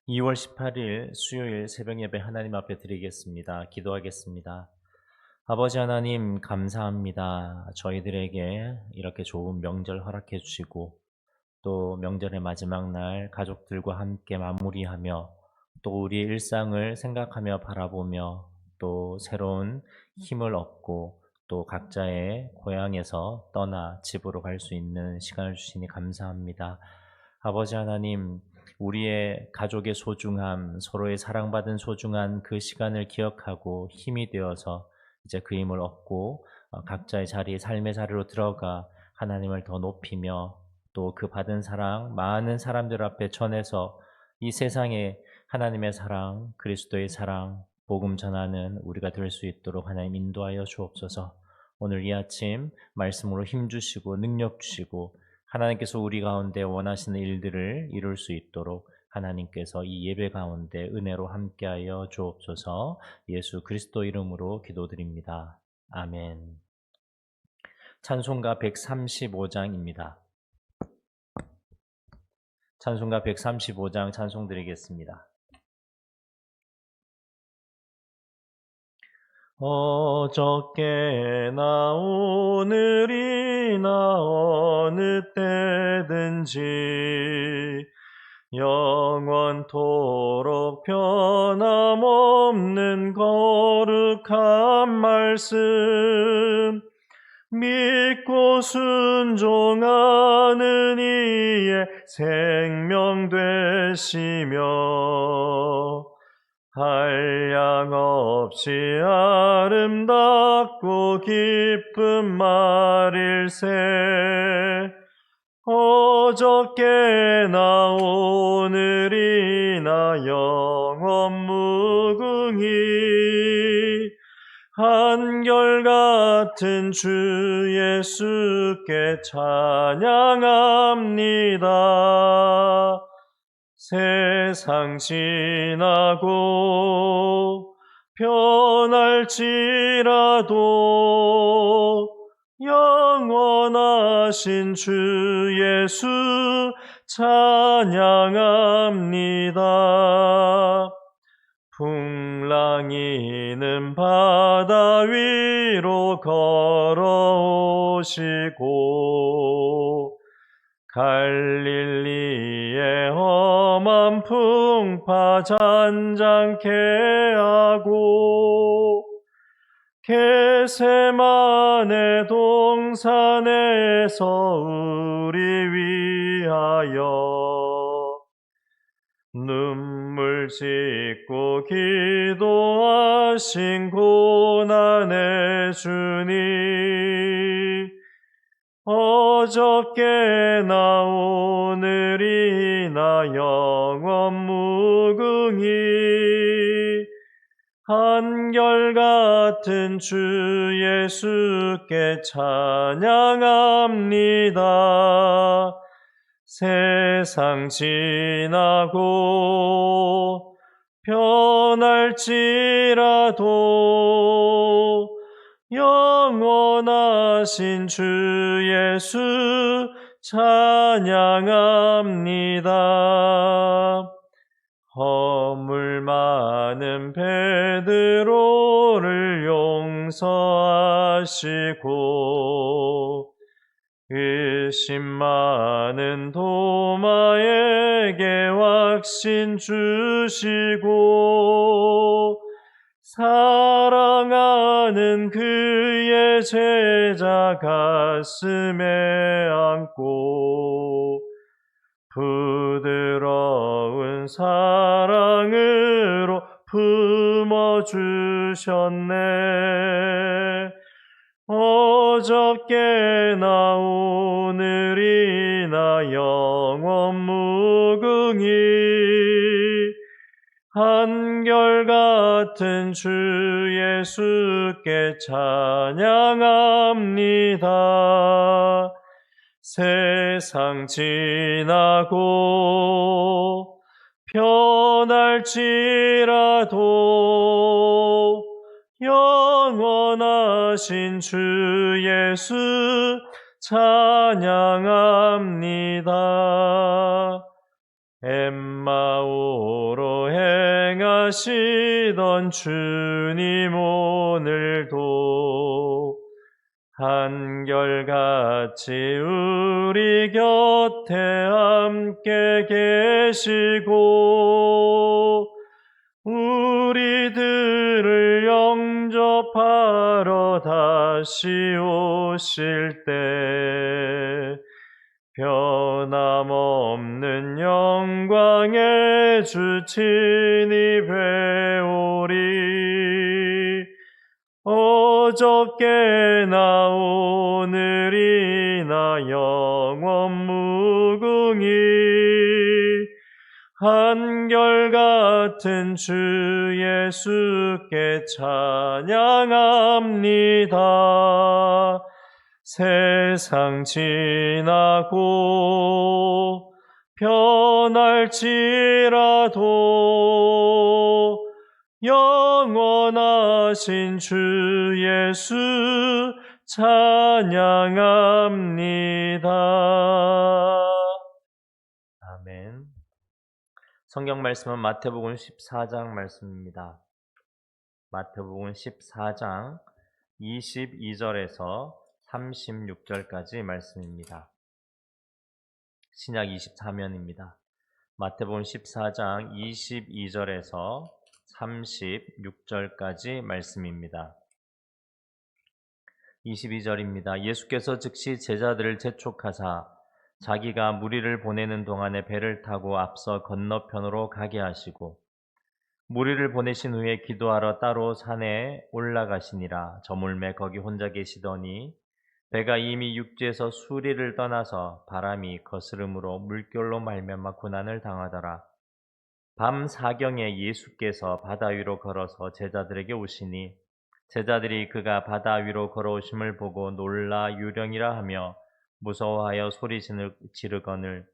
(2월 18일) 수요일 새벽예배 하나님 앞에 드리겠습니다. 기도하겠습니다. 아버지 하나님 감사합니다. 저희들에게 이렇게 좋은 명절 허락해 주시고 또 명절의 마지막 날 가족들과 함께 마무리하며 또 우리의 일상을 생각하며 바라보며 또 새로운 힘을 얻고 또 각자의 고향에서 떠나 집으로 갈 수 있는 시간을 주시니 감사합니다. 아버지 하나님, 우리의 가족의 소중함, 서로의 사랑받은 소중한 그 시간을 기억하고 힘이 되어서 이제 그 힘을 얻고 각자의 자리에 삶의 자리로 들어가 하나님을 더 높이며 또 그 받은 사랑 많은 사람들 앞에 전해서 이 세상에 하나님의 사랑, 그리스도의 사랑, 복음 전하는 우리가 될 수 있도록 하나님 인도하여 주옵소서. 오늘 이 아침 말씀으로 힘 주시고 능력 주시고 하나님께서 우리 가운데 원하시는 일들을 이룰 수 있도록 하나님께서 이 예배 가운데 은혜로 함께하여 주옵소서. 예수 그리스도 이름으로 기도드립니다. 아멘. 찬송가 135장입니다. 찬송가 135장 찬송 드리겠습니다. 어저께나 오늘이나 어느 때든지 영원토록 변함없는 거룩한 말씀 믿고 순종하는 이의 생명 되시며 한량없이 아름답고 기쁜 말일세 어저께나 오늘이나 영원 무궁히 한결같은 주 예수께 찬양합니다. 세상 지나고 변할지라도 영원하신 주 예수 찬양합니다. 풍랑이는 바다 위로 걸어오시고 갈릴리의 험한 풍파 잔잔케 하고 겟세마네 동산에서 우리 위하여 눈물 짓고 기도하신 고난의 주님, 어저께나 오늘이나 영원 무궁히 한결같은 주 예수께 찬양합니다. 세상 지나고 변할지라도 영원하신 주 예수 찬양합니다. 허물 많은 베드로를 용서하시고 의심 많은 도마에게 확신 주시고 사랑하는 그의 제자 가슴에 안고 부드러운 사랑으로 품어주셨네. 어저께나 오늘이나 영원 무궁히 한결같은 주 예수께 찬양합니다. 세상 지나고 변할지라도 영원하신 주 예수 찬양합니다. 엠마오로 행하시던 주님 오늘도 한결같이 우리 곁에 함께 계시고 우리들을 영접하러 다시 오실 때 변함없는 영광의 주 친히 뵈오리. 어저께나 오늘이나 영원 무궁히 한결같은 주 예수께 찬양합니다. 세상 지나고 변할지라도 영원하신 주 예수 찬양합니다. 아멘. 성경 말씀은 마태복음 14장 말씀입니다. 마태복음 14장 22절에서 36절까지 말씀입니다. 신약 24면입니다. 마태복음 14장 22절에서 36절까지 말씀입니다. 22절입니다. 예수께서 즉시 제자들을 재촉하사 자기가 무리를 보내는 동안에 배를 타고 앞서 건너편으로 가게 하시고 무리를 보내신 후에 기도하러 따로 산에 올라가시니라. 저물매 거기 혼자 계시더니 배가 이미 육지에서 수리를 떠나서 바람이 거스름으로 물결로 말미암아 고난을 당하더라. 밤 사경에 예수께서 바다 위로 걸어서 제자들에게 오시니 제자들이 그가 바다 위로 걸어오심을 보고 놀라 유령이라 하며 무서워하여 소리 지르거늘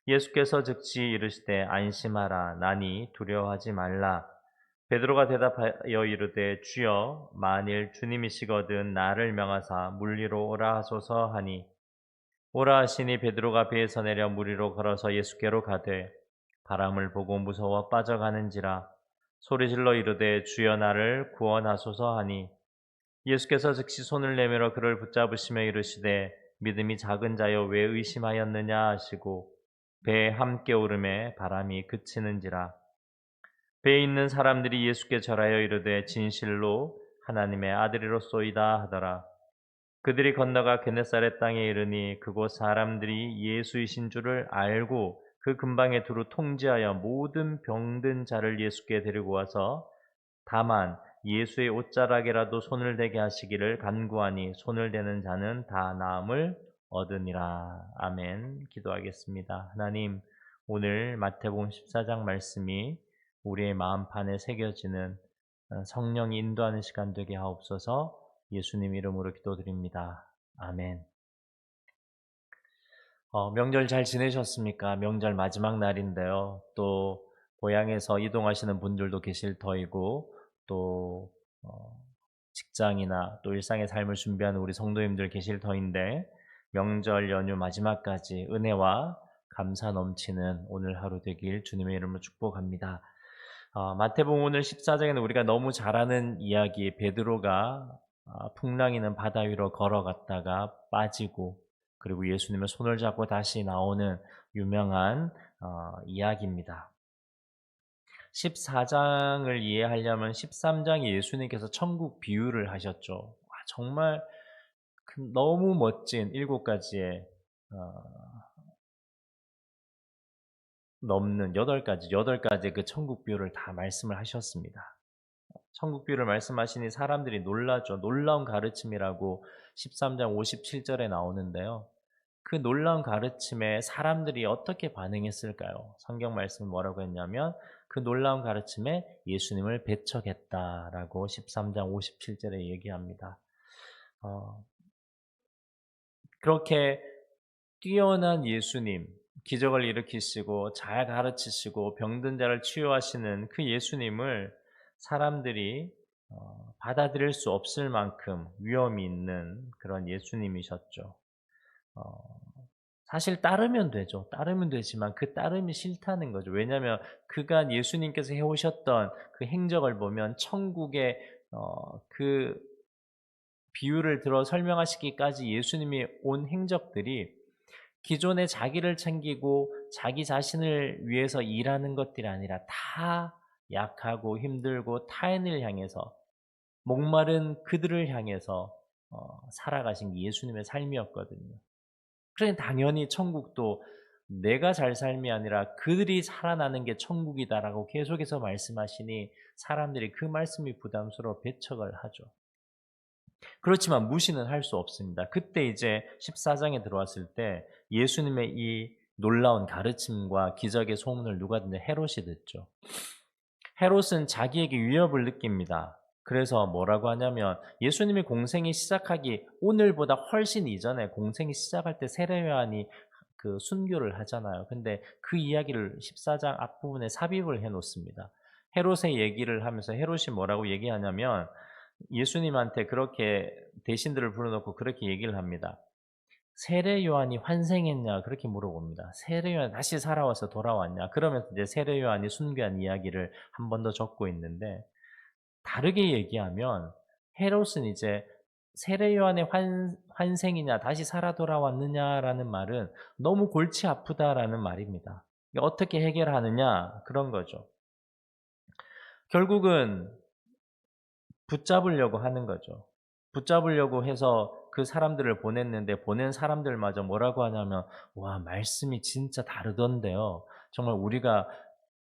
예수께서 즉시 이르시되 안심하라 나니 두려워하지 말라. 베드로가 대답하여 이르되 주여 만일 주님이시거든 나를 명하사 물 위로 오라 하소서 하니 오라 하시니 베드로가 배에서 내려 물 위로 걸어서 예수께로 가되 바람을 보고 무서워 빠져가는지라 소리질러 이르되 주여 나를 구원하소서 하니 예수께서 즉시 손을 내밀어 그를 붙잡으시며 이르시되 믿음이 작은 자여 왜 의심하였느냐 하시고 배에 함께 오름에 바람이 그치는지라 배에 있는 사람들이 예수께 절하여 이르되 진실로 하나님의 아들이로소이다 하더라. 그들이 건너가 게네사렛 땅에 이르니 그곳 사람들이 예수이신 줄을 알고 그 근방에 두루 통지하여 모든 병든 자를 예수께 데리고 와서 다만 예수의 옷자락에라도 손을 대게 하시기를 간구하니 손을 대는 자는 다 나음을 얻으니라. 아멘. 기도하겠습니다. 하나님, 오늘 마태복음 14장 말씀이 우리의 마음판에 새겨지는 성령이 인도하는 시간 되게 하옵소서. 예수님 이름으로 기도드립니다. 아멘. 명절 잘 지내셨습니까? 명절 마지막 날인데요. 또 고향에서 이동하시는 분들도 계실 터이고 또 직장이나 또 일상의 삶을 준비하는 우리 성도님들 계실 터인데 명절 연휴 마지막까지 은혜와 감사 넘치는 오늘 하루 되길 주님의 이름으로 축복합니다. 마태복음 오늘 14장에는 우리가 너무 잘 아는 이야기 베드로가 풍랑이는 바다 위로 걸어갔다가 빠지고 그리고 예수님의 손을 잡고 다시 나오는 유명한 이야기입니다. 14장을 이해하려면 13장에 예수님께서 천국 비유를 하셨죠. 정말 너무 멋진 7가지의 넘는 8가지 그 천국 비유를 다 말씀을 하셨습니다. 천국 비유를 말씀하시니 사람들이 놀라죠. 놀라운 가르침이라고 13장 57절에 나오는데요. 그 놀라운 가르침에 사람들이 어떻게 반응했을까요? 성경 말씀은 뭐라고 했냐면 그 놀라운 가르침에 예수님을 배척했다라고 13장 57절에 얘기합니다. 그렇게 뛰어난 예수님, 기적을 일으키시고 잘 가르치시고 병든 자를 치유하시는 그 예수님을 사람들이 받아들일 수 없을 만큼 위험이 있는 그런 예수님이셨죠. 사실 따르면 되죠. 따르면 되지만 그 따름이 싫다는 거죠. 왜냐하면 그간 예수님께서 해오셨던 그 행적을 보면 천국의 그 비유를 들어 설명하시기까지 예수님이 온 행적들이 기존에 자기를 챙기고 자기 자신을 위해서 일하는 것들이 아니라 다 약하고 힘들고 타인을 향해서 목마른 그들을 향해서 살아가신 게 예수님의 삶이었거든요. 그러니 당연히 천국도 내가 잘 삶이 아니라 그들이 살아나는 게 천국이다라고 계속해서 말씀하시니 사람들이 그 말씀이 부담스러워 배척을 하죠. 그렇지만 무시는 할 수 없습니다. 그때 이제 14장에 들어왔을 때 예수님의 이 놀라운 가르침과 기적의 소문을 누가 듣냐? 헤롯이 듣죠. 헤롯은 자기에게 위협을 느낍니다. 그래서 뭐라고 하냐면 예수님이 공생이 시작하기 오늘보다 훨씬 이전에 공생이 시작할 때 세례 요한이 그 순교를 하잖아요. 근데 그 이야기를 14장 앞부분에 삽입을 해 놓습니다. 헤롯의 얘기를 하면서 헤롯이 뭐라고 얘기하냐면 예수님한테 그렇게 대신들을 불러놓고 그렇게 얘기를 합니다. 세례 요한이 환생했냐 그렇게 물어봅니다. 세례 요한 다시 살아와서 돌아왔냐? 그러면서 이제 세례 요한이 순교한 이야기를 한 번 더 적고 있는데 다르게 얘기하면 헤롯은 이제 세례 요한의 환생이냐 다시 살아 돌아왔느냐라는 말은 너무 골치 아프다라는 말입니다. 어떻게 해결하느냐 그런 거죠. 결국은 붙잡으려고 하는 거죠. 붙잡으려고 해서 그 사람들을 보냈는데 보낸 사람들마저 뭐라고 하냐면 와 말씀이 진짜 다르던데요. 정말 우리가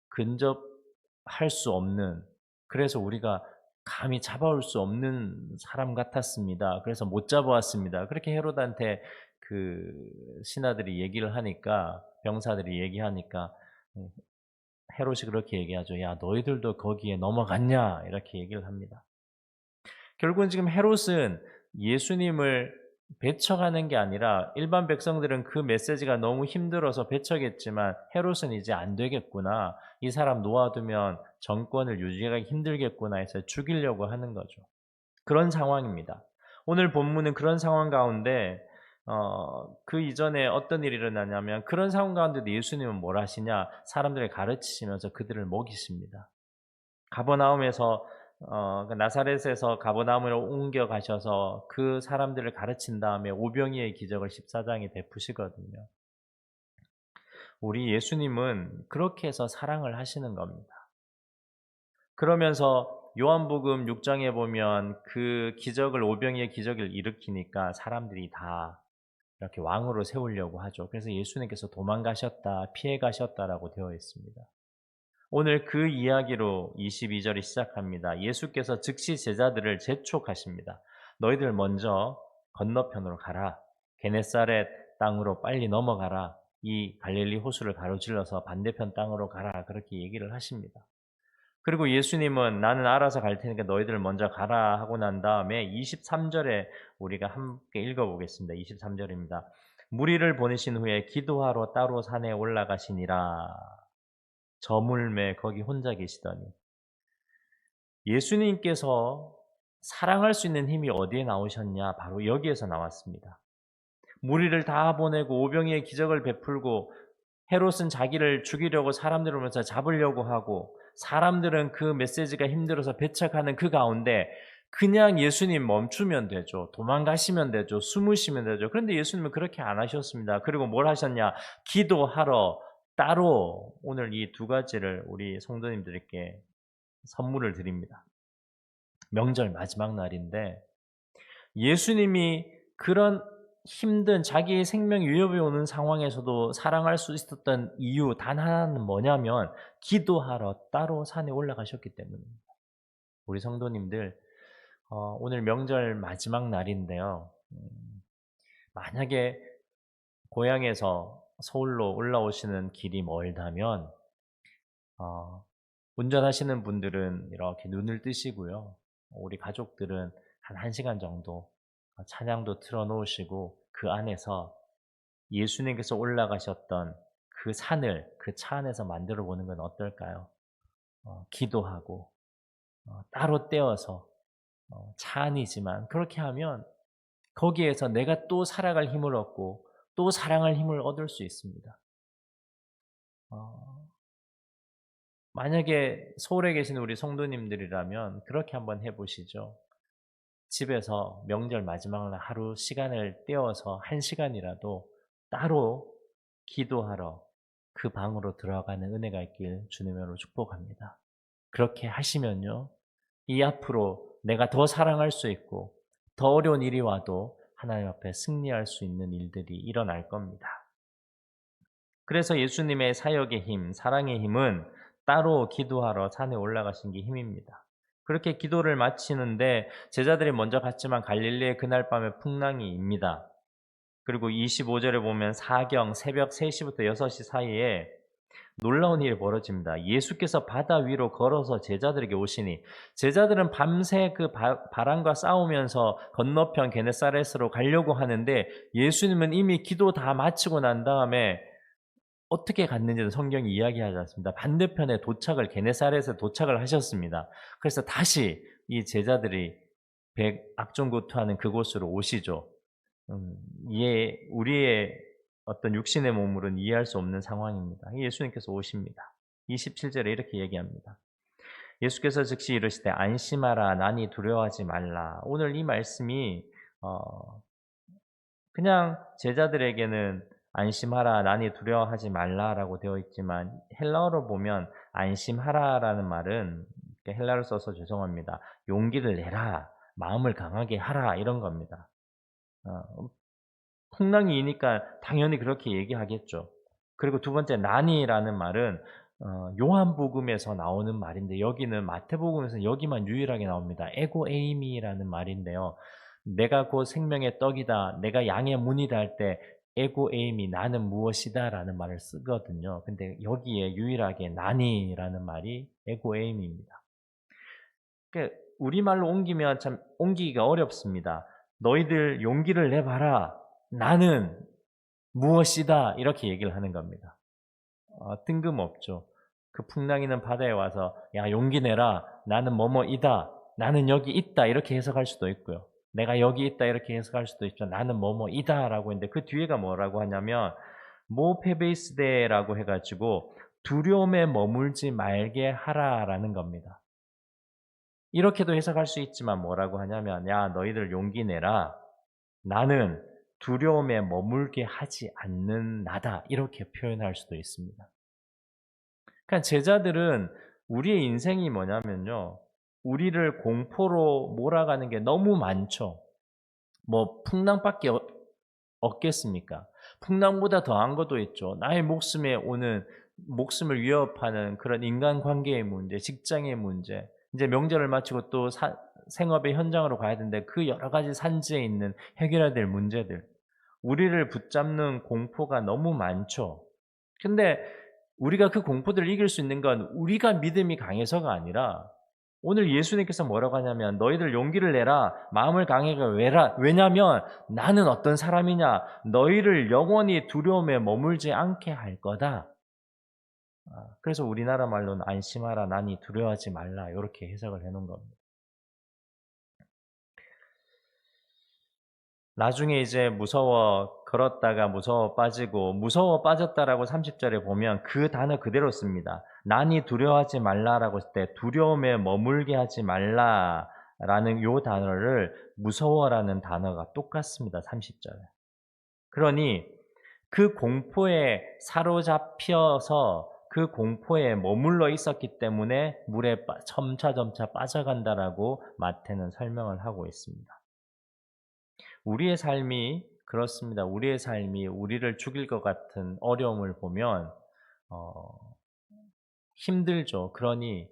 근접할 수 없는 그래서 우리가 감히 잡아올 수 없는 사람 같았습니다. 그래서 못 잡아왔습니다. 그렇게 헤롯한테 그 신하들이 얘기를 하니까 병사들이 얘기하니까 헤롯이 그렇게 얘기하죠. 야 너희들도 거기에 넘어갔냐 이렇게 얘기를 합니다. 결국은 지금 헤롯은 예수님을 배척하는 게 아니라 일반 백성들은 그 메시지가 너무 힘들어서 배척했지만 헤롯은 이제 안 되겠구나. 이 사람 놓아두면 정권을 유지하기 힘들겠구나 해서 죽이려고 하는 거죠. 그런 상황입니다. 오늘 본문은 그런 상황 가운데 그 이전에 어떤 일이 일어나냐면 그런 상황 가운데도 예수님은 뭘 하시냐? 사람들을 가르치시면서 그들을 먹이십니다. 가버나움에서 그 나사렛에서 가버나움으로 옮겨 가셔서 그 사람들을 가르친 다음에 오병이의 기적을 14장에 베푸시거든요. 우리 예수님은 그렇게 해서 사랑을 하시는 겁니다. 그러면서 요한복음 6장에 보면 그 기적을 오병이의 기적을 일으키니까 사람들이 다 이렇게 왕으로 세우려고 하죠. 그래서 예수님께서 도망가셨다, 피해 가셨다라고 되어 있습니다. 오늘 그 이야기로 22절이 시작합니다. 예수께서 즉시 제자들을 재촉하십니다. 너희들 먼저 건너편으로 가라. 게네사렛 땅으로 빨리 넘어가라. 이 갈릴리 호수를 가로질러서 반대편 땅으로 가라. 그렇게 얘기를 하십니다. 그리고 예수님은 나는 알아서 갈 테니까 너희들 먼저 가라 하고 난 다음에 23절에 우리가 함께 읽어보겠습니다. 23절입니다. 무리를 보내신 후에 기도하러 따로 산에 올라가시니라. 저물매 거기 혼자 계시더니 예수님께서 사랑할 수 있는 힘이 어디에 나오셨냐? 바로 여기에서 나왔습니다. 무리를 다 보내고 오병이의 기적을 베풀고 헤롯은 자기를 죽이려고 사람들을 오면서 잡으려고 하고 사람들은 그 메시지가 힘들어서 배척하는 그 가운데 그냥 예수님 멈추면 되죠. 도망가시면 되죠. 숨으시면 되죠. 그런데 예수님은 그렇게 안 하셨습니다. 그리고 뭘 하셨냐? 기도하러 따로 오늘 이 두 가지를 우리 성도님들께 선물을 드립니다. 명절 마지막 날인데 예수님이 그런 힘든 자기의 생명 위협이 오는 상황에서도 사랑할 수 있었던 이유 단 하나는 뭐냐면 기도하러 따로 산에 올라가셨기 때문입니다. 우리 성도님들 오늘 명절 마지막 날인데요. 만약에 고향에서 서울로 올라오시는 길이 멀다면 운전하시는 분들은 이렇게 눈을 뜨시고요. 우리 가족들은 한 1시간 정도 찬양도 틀어 놓으시고 그 안에서 예수님께서 올라가셨던 그 산을 그 차 안에서 만들어 보는 건 어떨까요? 기도하고 따로 떼어서 차 안이지만 그렇게 하면 거기에서 내가 또 살아갈 힘을 얻고 또 사랑할 힘을 얻을 수 있습니다. 어 만약에 서울에 계신 우리 성도님들이라면 그렇게 한번 해 보시죠. 집에서 명절 마지막 날 하루 시간을 떼어서 1시간이라도 따로 기도하러 그 방으로 들어가는 은혜가 있길 주님으로 축복합니다. 그렇게 하시면요. 이 앞으로 내가 더 사랑할 수 있고 더 어려운 일이 와도 하나님 앞에 승리할 수 있는 일들이 일어날 겁니다. 그래서 예수님의 사역의 힘, 사랑의 힘은 따로 기도하러 산에 올라가신 게 힘입니다. 그렇게 기도를 마치는데 제자들이 먼저 갔지만 갈릴리의 그날 밤에 풍랑이입니다. 그리고 25절에 보면 사경 새벽 3시부터 6시 사이에 놀라운 일이 벌어집니다. 예수께서 바다 위로 걸어서 제자들에게 오시니 제자들은 밤새 그 바람과 싸우면서 건너편 게네사렛으로 가려고 하는데 예수님은 이미 기도 다 마치고 난 다음에 어떻게 갔는지는 성경이 이야기하지 않습니다. 반대편에 도착을 게네사렛에 도착을 하셨습니다. 그래서 다시 이 제자들이 악종고투하는 그곳으로 오시죠. 우리의 어떤 육신의 몸으로는 이해할 수 없는 상황입니다. 예수님께서 오십니다. 27절에 이렇게 얘기합니다. 예수께서 즉시 이르시되 안심하라 나니 두려워하지 말라. 오늘 이 말씀이 그냥 제자들에게는 안심하라 나니 두려워하지 말라라고 되어 있지만 헬라어로 보면 안심하라라는 말은 헬라어를 써서 죄송합니다. 용기를 내라, 마음을 강하게 하라 이런 겁니다. 풍랑이 이니까 당연히 그렇게 얘기하겠죠. 그리고 두 번째 난이라는 말은 요한복음에서 나오는 말인데 여기는 마태복음에서 여기만 유일하게 나옵니다. 에고 에이미라는 말인데요. 내가 곧 생명의 떡이다. 내가 양의 문이다 할 때 에고 에이미 나는 무엇이다라는 말을 쓰거든요. 근데 여기에 유일하게 난이라는 말이 에고 에이미입니다. 우리말로 옮기면 참 옮기기가 어렵습니다. 너희들 용기를 내봐라. 나는 무엇이다. 이렇게 얘기를 하는 겁니다. 뜬금없죠. 그 풍랑이는 바다에 와서 야 용기 내라. 나는 뭐뭐이다. 나는 여기 있다. 이렇게 해석할 수도 있고요. 내가 여기 있다. 이렇게 해석할 수도 있죠. 나는 뭐뭐이다. 라고 했는데 그 뒤에가 뭐라고 하냐면 모페베이스데라고 해가지고 두려움에 머물지 말게 하라라는 겁니다. 이렇게도 해석할 수 있지만 뭐라고 하냐면 야 너희들 용기 내라. 나는 두려움에 머물게 하지 않는 나다. 이렇게 표현할 수도 있습니다. 그러니까 제자들은 우리의 인생이 뭐냐면요. 우리를 공포로 몰아가는 게 너무 많죠. 뭐 풍랑밖에 없겠습니까? 풍랑보다 더한 것도 있죠. 나의 목숨에 오는 목숨을 위협하는 그런 인간관계의 문제, 직장의 문제. 이제 명절을 마치고 또 생업의 현장으로 가야 되는데 그 여러 가지 산지에 있는 해결해야 될 문제들. 우리를 붙잡는 공포가 너무 많죠. 근데 우리가 그 공포들을 이길 수 있는 건 우리가 믿음이 강해서가 아니라 오늘 예수님께서 뭐라고 하냐면 너희들 용기를 내라 마음을 강하게 외라 왜냐면 나는 어떤 사람이냐 너희를 영원히 두려움에 머물지 않게 할 거다. 그래서 우리나라 말로는 안심하라 나니 두려워하지 말라 이렇게 해석을 해놓은 겁니다. 나중에 이제 무서워 걸었다가 무서워 빠지고 무서워 빠졌다라고 30절에 보면 그 단어 그대로 씁니다. 난이 두려워하지 말라라고 했을 때 두려움에 머물게 하지 말라라는 요 단어를 무서워라는 단어가 똑같습니다. 30절에. 그러니 그 공포에 사로잡혀서 그 공포에 머물러 있었기 때문에 물에 점차 빠져간다라고 마태는 설명을 하고 있습니다. 우리의 삶이 그렇습니다. 우리의 삶이 우리를 죽일 것 같은 어려움을 보면 어 힘들죠. 그러니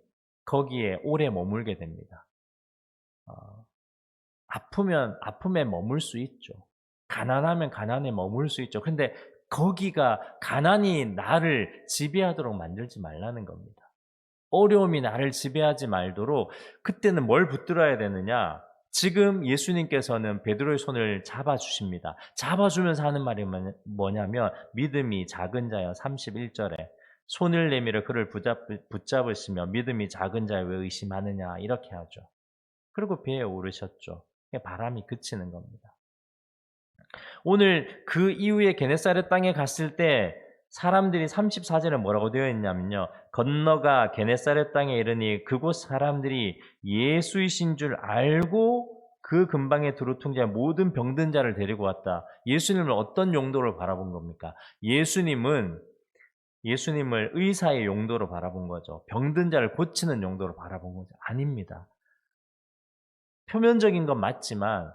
거기에 오래 머물게 됩니다. 어 아프면 아픔에 머물 수 있죠. 가난하면 가난에 머물 수 있죠. 근데 거기가 가난이 나를 지배하도록 만들지 말라는 겁니다. 어려움이 나를 지배하지 말도록 그때는 뭘 붙들어야 되느냐? 지금 예수님께서는 베드로의 손을 잡아주십니다. 잡아주면서 하는 말이 뭐냐면 믿음이 작은 자여 31절에 손을 내밀어 그를 붙잡으시며 믿음이 작은 자여 왜 의심하느냐 이렇게 하죠. 그리고 배에 오르셨죠. 바람이 그치는 겁니다. 오늘 그 이후에 게네사렛 땅에 갔을 때 사람들이 34절에 뭐라고 되어 있냐면요. 건너가 게네사렛 땅에 이르니 그곳 사람들이 예수이신 줄 알고 그 근방에 두루퉁자 모든 병든 자를 데리고 왔다. 예수님을 어떤 용도로 바라본 겁니까? 예수님을 의사의 용도로 바라본 거죠. 병든 자를 고치는 용도로 바라본 거죠. 아닙니다. 표면적인 건 맞지만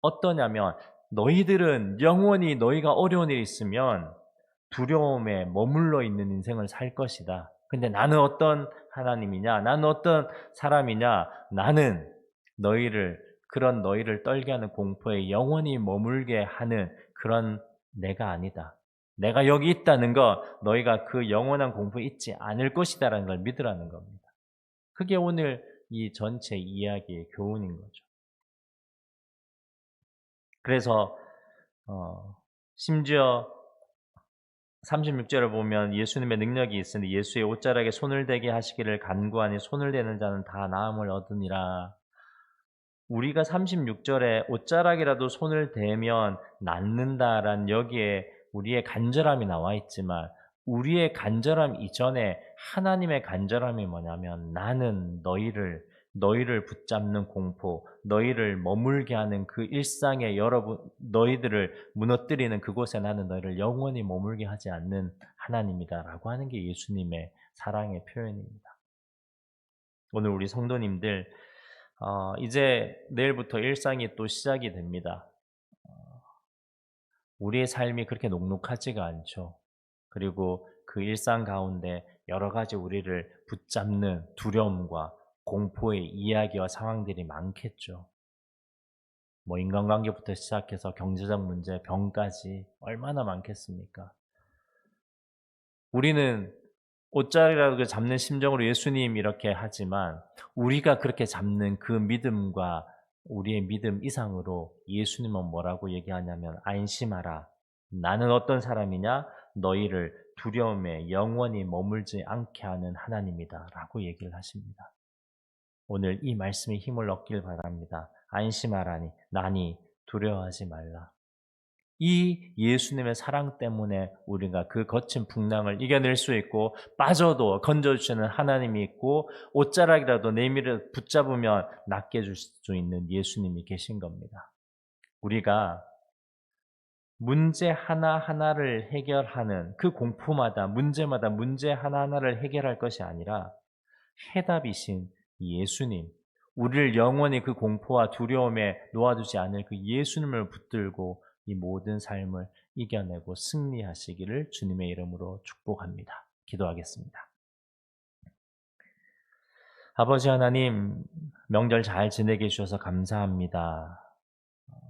어떠냐면 너희들은 영원히 너희가 어려운 일이 있으면 두려움에 머물러 있는 인생을 살 것이다. 근데 나는 어떤 하나님이냐? 나는 어떤 사람이냐? 나는 그런 너희를 떨게 하는 공포에 영원히 머물게 하는 그런 내가 아니다. 내가 여기 있다는 거 너희가 그 영원한 공포에 있지 않을 것이다라는 걸 믿으라는 겁니다. 그게 오늘 이 전체 이야기의 교훈인 거죠. 그래서 심지어 36절을 보면 예수님의 능력이 있으니 예수의 옷자락에 손을 대게 하시기를 간구하니 손을 대는 자는 다 나음을 얻으니라. 우리가 36절에 옷자락이라도 손을 대면 낫는다란 여기에 우리의 간절함이 나와 있지만 우리의 간절함 이전에 하나님의 간절함이 뭐냐면 나는 너희를 붙잡는 공포, 너희를 머물게 하는 그 일상에 너희들을 무너뜨리는 그곳에 나는 너희를 영원히 머물게 하지 않는 하나님이다라고 하는 게 예수님의 사랑의 표현입니다. 오늘 우리 성도님들 이제 내일부터 일상이 또 시작이 됩니다. 우리의 삶이 그렇게 녹록하지가 않죠. 그리고 그 일상 가운데 여러 가지 우리를 붙잡는 두려움과 공포의 이야기와 상황들이 많겠죠. 뭐 인간관계부터 시작해서 경제적 문제, 병까지 얼마나 많겠습니까? 우리는 옷자리라도 잡는 심정으로 예수님 이렇게 하지만 우리가 그렇게 잡는 그 믿음과 우리의 믿음 이상으로 예수님은 뭐라고 얘기하냐면 안심하라. 나는 어떤 사람이냐? 너희를 두려움에 영원히 머물지 않게 하는 하나님이다라고 얘기를 하십니다. 오늘 이 말씀에 힘을 얻길 바랍니다. 안심하라니 나니 두려워하지 말라. 이 예수님의 사랑 때문에 우리가 그 거친 풍랑을 이겨낼 수 있고 빠져도 건져주시는 하나님이 있고 옷자락이라도 내밀어 붙잡으면 낫게 해줄 수 있는 예수님이 계신 겁니다. 우리가 문제 하나하나를 해결하는 그 공포마다 문제마다 문제 하나하나를 해결할 것이 아니라 해답이신 예수님, 우리를 영원히 그 공포와 두려움에 놓아두지 않을 그 예수님을 붙들고 이 모든 삶을 이겨내고 승리하시기를 주님의 이름으로 축복합니다. 기도하겠습니다. 아버지 하나님, 명절 잘 지내게 해주셔서 감사합니다.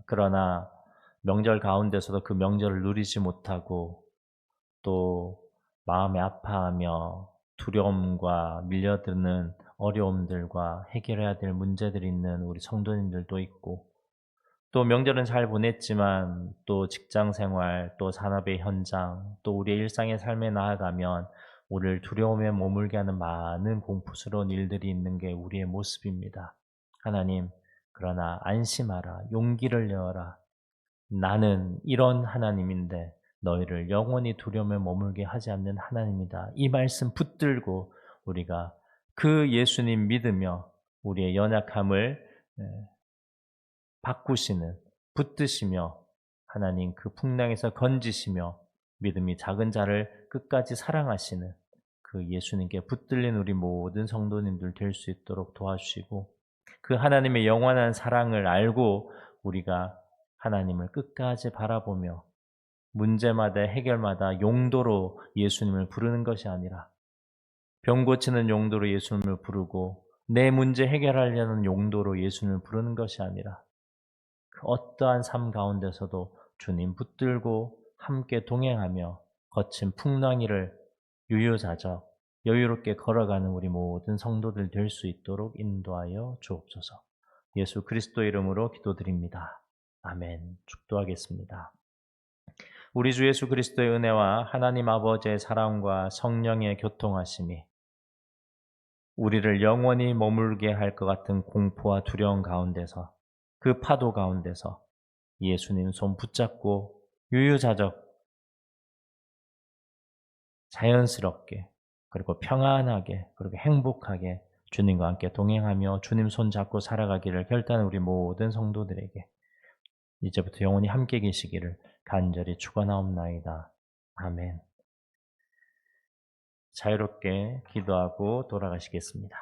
그러나 명절 가운데서도 그 명절을 누리지 못하고 또 마음에 아파하며 두려움과 밀려드는 어려움들과 해결해야 될 문제들이 있는 우리 성도님들도 있고 또 명절은 잘 보냈지만 또 직장 생활, 또 산업의 현장, 또 우리의 일상의 삶에 나아가면 우리를 두려움에 머물게 하는 많은 공포스러운 일들이 있는 게 우리의 모습입니다. 하나님, 그러나 안심하라, 용기를 내어라. 나는 이런 하나님인데 너희를 영원히 두려움에 머물게 하지 않는 하나님이다. 이 말씀 붙들고 우리가 그 예수님 믿으며 우리의 연약함을 바꾸시는, 붙드시며 하나님 그 풍랑에서 건지시며 믿음이 작은 자를 끝까지 사랑하시는 그 예수님께 붙들린 우리 모든 성도님들 될 수 있도록 도와주시고 그 하나님의 영원한 사랑을 알고 우리가 하나님을 끝까지 바라보며 문제마다 해결마다 용도로 예수님을 부르는 것이 아니라 병 고치는 용도로 예수님을 부르고 내 문제 해결하려는 용도로 예수님을 부르는 것이 아니라 그 어떠한 삶 가운데서도 주님 붙들고 함께 동행하며 거친 풍랑이를 유유자적 여유롭게 걸어가는 우리 모든 성도들 될 수 있도록 인도하여 주옵소서. 예수 그리스도 이름으로 기도드립니다. 아멘. 축도하겠습니다. 우리 주 예수 그리스도의 은혜와 하나님 아버지의 사랑과 성령의 교통하심이 우리를 영원히 머물게 할 것 같은 공포와 두려움 가운데서 그 파도 가운데서 예수님 손 붙잡고 유유자적 자연스럽게 그리고 평안하게 그리고 행복하게 주님과 함께 동행하며 주님 손 잡고 살아가기를 결단한 우리 모든 성도들에게 이제부터 영원히 함께 계시기를 간절히 축원하옵나이다. 아멘. 자유롭게 기도하고 돌아가시겠습니다.